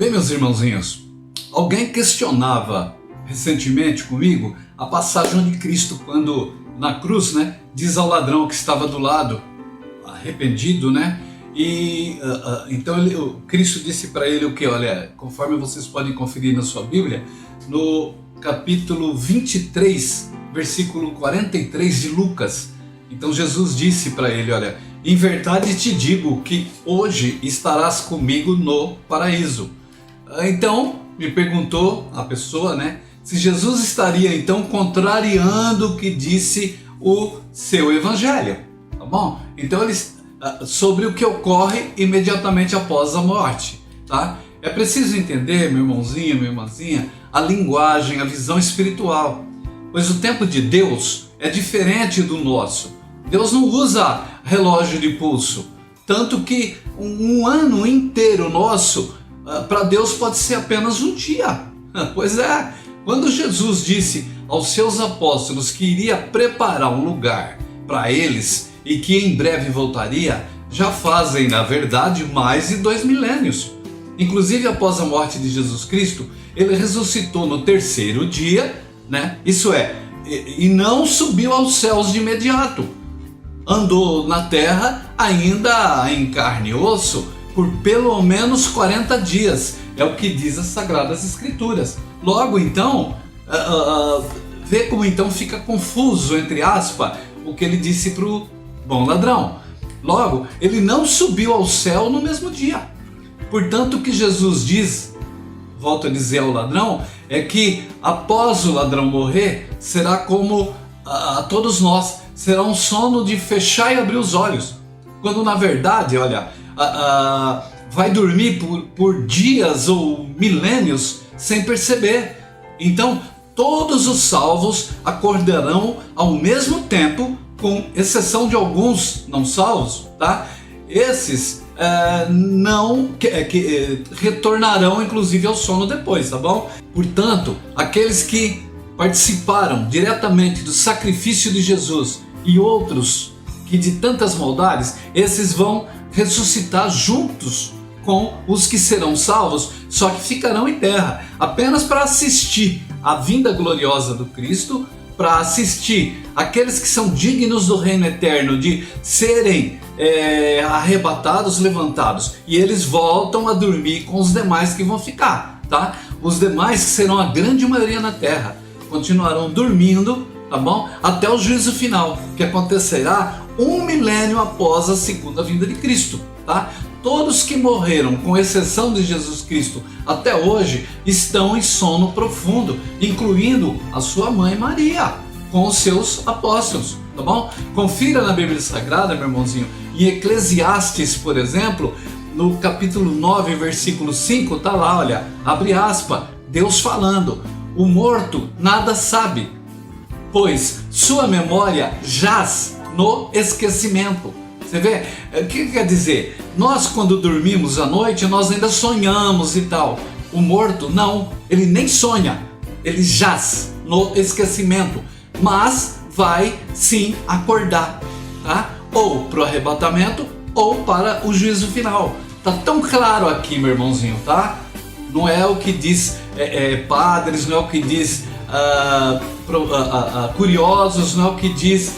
Bem, meus irmãozinhos, alguém questionava recentemente comigo a passagem onde Cristo, quando na cruz, diz ao ladrão que estava do lado, arrependido, e então Cristo disse para ele o que? Olha, conforme vocês podem conferir na sua Bíblia, no capítulo 23, versículo 43 de Lucas. Então Jesus disse para ele, olha, em verdade te digo que hoje estarás comigo no paraíso. Então me perguntou a pessoa, se Jesus estaria então contrariando o que disse o seu evangelho, tá bom? Então sobre o que ocorre imediatamente após a morte, tá? É preciso entender, meu irmãozinho, minha irmãzinha, a linguagem, a visão espiritual, pois o tempo de Deus é diferente do nosso. Deus não usa relógio de pulso, tanto que um ano inteiro nosso, para Deus pode ser apenas um dia. Pois é, quando Jesus disse aos seus apóstolos que iria preparar um lugar para eles e que em breve voltaria, já fazem, na verdade, mais de 2 milênios. Inclusive, após a morte de Jesus Cristo, ele ressuscitou no 3º dia, Isso é, e não subiu aos céus de imediato. Andou na terra, ainda em carne e osso, por pelo menos 40 dias. É o que diz as Sagradas Escrituras. Logo, então, vê como então fica confuso, entre aspas, o que ele disse para o bom ladrão. Logo, ele não subiu ao céu no mesmo dia. Portanto, o que Jesus diz, volto a dizer ao ladrão, é que após o ladrão morrer, será como a todos nós, será um sono de fechar e abrir os olhos. Quando na verdade, olha, vai dormir por dias ou milênios sem perceber. Então, todos os salvos acordarão ao mesmo tempo, com exceção de alguns não salvos, tá? Esses retornarão inclusive ao sono depois, tá bom? Portanto, aqueles que participaram diretamente do sacrifício de Jesus e outros que de tantas maldades, esses vão ressuscitar juntos com os que serão salvos, só que ficarão em terra, apenas para assistir a vinda gloriosa do Cristo, para assistir aqueles que são dignos do reino eterno de serem arrebatados, levantados, e eles voltam a dormir com os demais que vão ficar, tá? Os demais, que serão a grande maioria na terra, continuarão dormindo, tá bom? Até o juízo final, que acontecerá 1 milênio após a segunda vinda de Cristo, tá? Todos que morreram, com exceção de Jesus Cristo, até hoje, estão em sono profundo, incluindo a sua mãe Maria, com os seus apóstolos, tá bom? Confira na Bíblia Sagrada, meu irmãozinho, em Eclesiastes, por exemplo, no capítulo 9, versículo 5, tá lá, olha, abre aspas, Deus falando, o morto nada sabe, pois sua memória jaz no esquecimento. Você vê? O que quer dizer? Nós, quando dormimos à noite, nós ainda sonhamos e tal. O morto, não, ele nem sonha, ele jaz no esquecimento, mas vai sim acordar, tá? Ou para o arrebatamento, ou para o juízo final. Tá tão claro aqui, meu irmãozinho, tá? Não é o que diz padres, não é o que diz curiosos, não é o que diz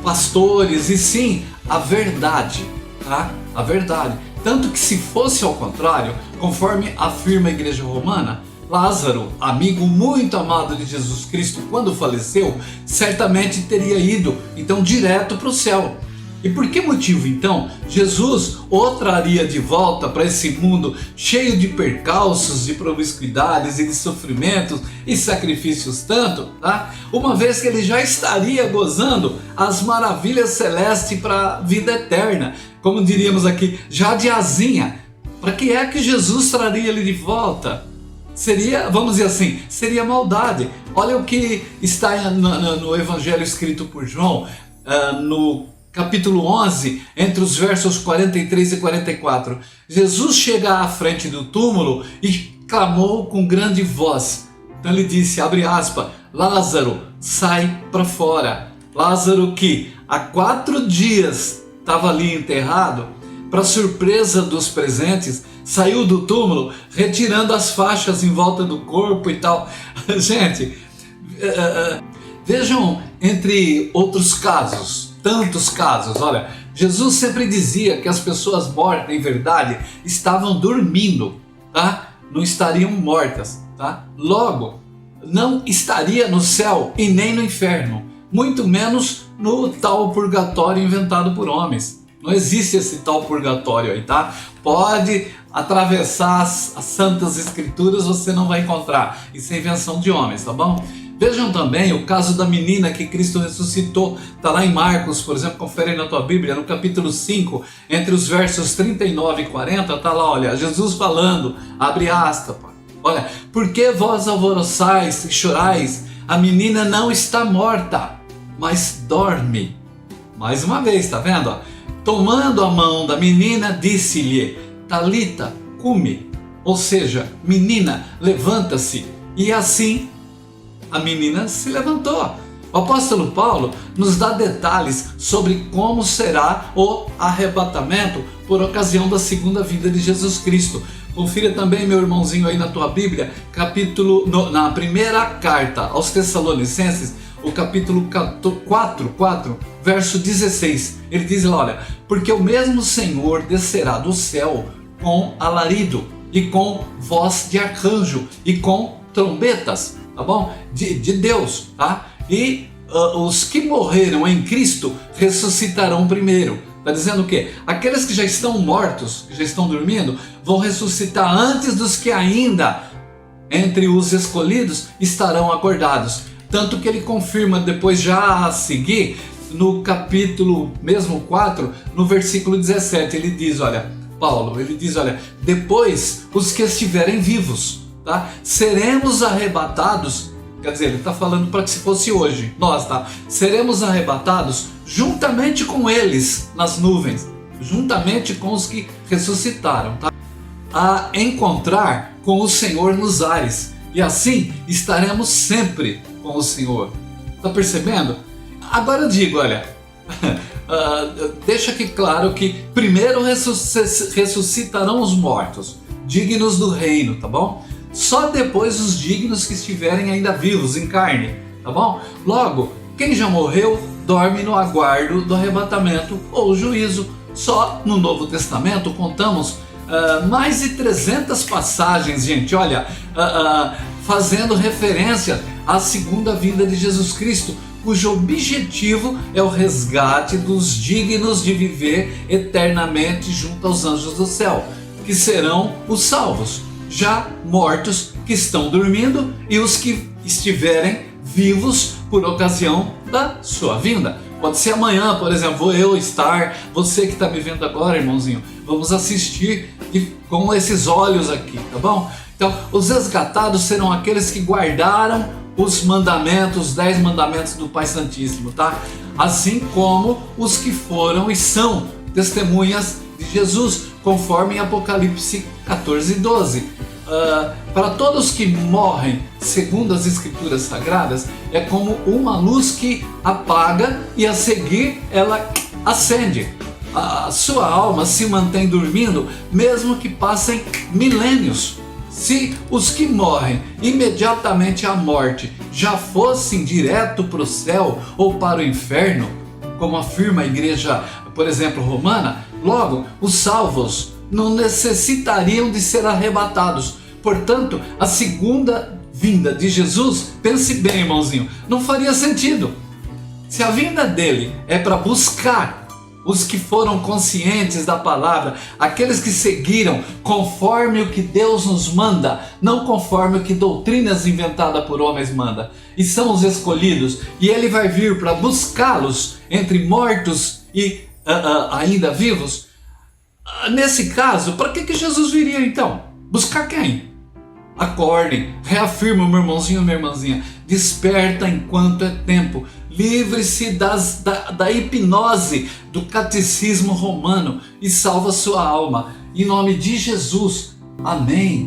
pastores, e sim a verdade, tá? A verdade. Tanto que, se fosse ao contrário, conforme afirma a Igreja Romana, Lázaro, amigo muito amado de Jesus Cristo, quando faleceu, certamente teria ido então direto para o céu. E por que motivo então Jesus o traria de volta para esse mundo cheio de percalços, de promiscuidades e de sofrimentos e sacrifícios tanto, tá? Uma vez que ele já estaria gozando as maravilhas celestes para a vida eterna, como diríamos aqui, já de asinha. Para que é que Jesus traria ele de volta? Seria, vamos dizer assim, seria maldade. Olha o que está no Evangelho escrito por João, no capítulo 11, entre os versos 43 e 44. Jesus chega à frente do túmulo e clamou com grande voz. Então ele disse, abre aspas, Lázaro, sai para fora. Lázaro, que há 4 dias estava ali enterrado, para surpresa dos presentes, saiu do túmulo retirando as faixas em volta do corpo e tal. Gente, vejam, entre outros casos, tantos casos, olha, Jesus sempre dizia que as pessoas mortas, em verdade, estavam dormindo, tá? Não estariam mortas, tá? Logo, não estaria no céu e nem no inferno, muito menos no tal purgatório inventado por homens. Não existe esse tal purgatório aí, tá? Pode atravessar as santas escrituras, você não vai encontrar. Isso é invenção de homens, tá bom? Vejam também o caso da menina que Cristo ressuscitou. Está lá em Marcos, por exemplo, confere na tua Bíblia, no capítulo 5, entre os versos 39 e 40, está lá, olha, Jesus falando, abre aspas, olha, por que vós alvoroçais e chorais? A menina não está morta, mas dorme. Mais uma vez, está vendo? Tomando a mão da menina, disse-lhe, Talita, cumi, ou seja, menina, levanta-se. E assim a menina se levantou. O apóstolo Paulo nos dá detalhes sobre como será o arrebatamento por ocasião da segunda vinda de Jesus Cristo. Confira também, meu irmãozinho, aí na tua Bíblia, na primeira carta aos Tessalonicenses, o capítulo 4, verso 16. Ele diz lá, olha, porque o mesmo Senhor descerá do céu com alarido e com voz de arcanjo e com trombetas, tá bom? De Deus, tá? E os que morreram em Cristo ressuscitarão primeiro. Está dizendo o quê? Aqueles que já estão mortos, que já estão dormindo, vão ressuscitar antes dos que ainda, entre os escolhidos, estarão acordados. Tanto que ele confirma depois, já a seguir, no capítulo mesmo 4, no versículo 17, ele diz, olha, Paulo, ele diz, olha, depois os que estiverem vivos, tá? Seremos arrebatados, quer dizer, ele está falando para que se fosse hoje, nós, tá? Seremos arrebatados juntamente com eles nas nuvens, juntamente com os que ressuscitaram, tá? A encontrar com o Senhor nos ares, e assim estaremos sempre com o Senhor. Está percebendo? Agora eu digo, olha, deixa aqui claro que primeiro ressuscitarão os mortos, dignos do reino, tá bom? Só depois os dignos que estiverem ainda vivos em carne, tá bom? Logo, quem já morreu dorme no aguardo do arrebatamento ou juízo. Só no Novo Testamento contamos mais de 300 passagens, gente, olha, fazendo referência à segunda vinda de Jesus Cristo, cujo objetivo é o resgate dos dignos de viver eternamente junto aos anjos do céu, que serão os salvos, já mortos que estão dormindo e os que estiverem vivos por ocasião da sua vinda. Pode ser amanhã, por exemplo, vou eu estar, você que está me vendo agora, irmãozinho, vamos assistir com esses olhos aqui, tá bom? Então, os resgatados serão aqueles que guardaram os mandamentos, os 10 mandamentos do Pai Santíssimo, tá? Assim como os que foram e são testemunhas de Jesus, conforme em Apocalipse 14:12. Para todos que morrem, segundo as Escrituras Sagradas, é como uma luz que apaga e a seguir ela acende. A sua alma se mantém dormindo, mesmo que passem milênios. Se os que morrem imediatamente à morte já fossem direto para o céu ou para o inferno, como afirma a igreja, por exemplo, romana, logo os salvos não necessitariam de ser arrebatados. Portanto, a segunda vinda de Jesus, pense bem, irmãozinho, não faria sentido. Se a vinda dele é para buscar os que foram conscientes da palavra, aqueles que seguiram conforme o que Deus nos manda, não conforme o que doutrinas inventadas por homens manda, e são os escolhidos, e ele vai vir para buscá-los entre mortos e ainda vivos. Nesse caso, para que Jesus viria então? Buscar quem? Acordem, reafirma, meu irmãozinho, minha irmãzinha, desperta enquanto é tempo, livre-se da hipnose do catecismo romano e salva sua alma. Em nome de Jesus, amém.